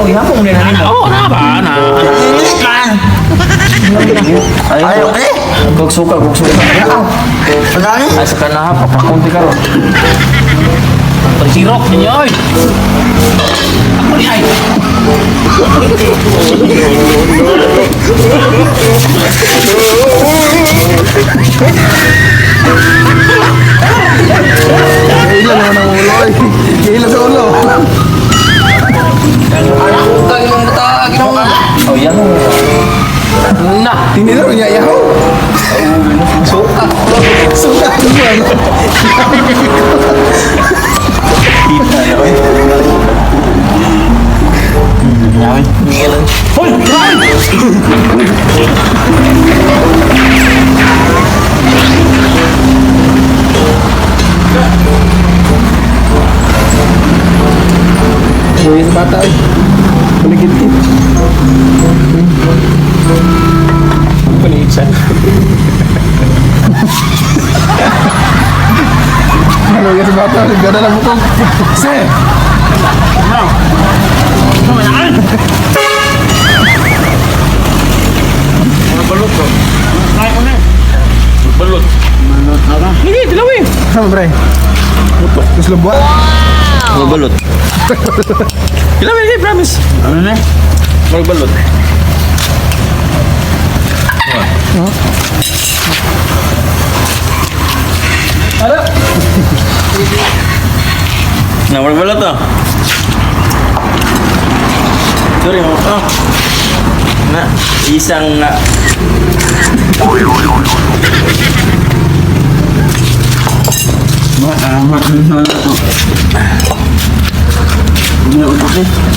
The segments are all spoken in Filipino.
Oh, ihapon mo na nimo. Oo, na ba? Na. Ayaw eh. Gugsuka. Ayaw. Pagani? Ay, sa kanaha, papakunti ka ron. Pagsirok ninyo, oy. Ako ni ay. Ilan naman ang ulo eh. Ilan sa ulo. Oh, yan mo. Na. Hindi na rin yayaw. Suka. Suka naman. Kita na, oy. Yaman. Ngilan. Hoy, try! Buhay sa bata eh. Paligid-tip. Panisan. Ano yan sa bata? Ganda na bukong. Sir! Bro. Kumain. Ano balot ko? Try ko na. Balot. Hindi, dilawin. Ano bre? Butok. Terus lebuat. Mabalot. Dilawin, hindi, promise. Ano na? Magbalot. Ano? Na, magbalot to. Sorry mo. Oh. Na, isang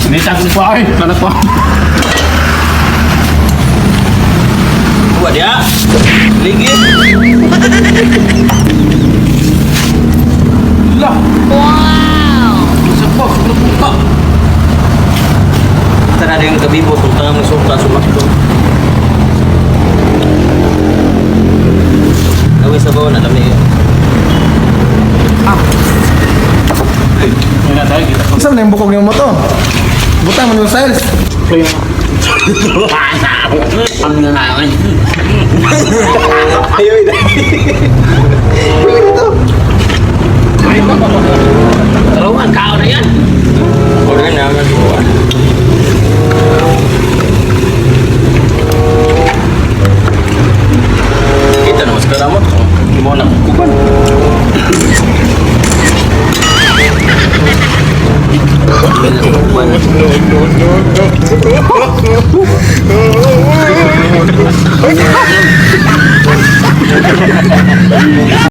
Hindi, tagli ko ay. Kalat ko. buat dia. Lagi. Lah. Wow. Sebab belum buka. Tan ada yang kebibo tentang suka sumak itu. Awis sa bawah na dami. May na tayo kita. Saan na yung bukog yung moto? Butang mo yung sales. Ano na namin? Ayo ida. Taruhan, kao na yan. Orang naman buat. Kita naman sekarang mo. Gimana kuban?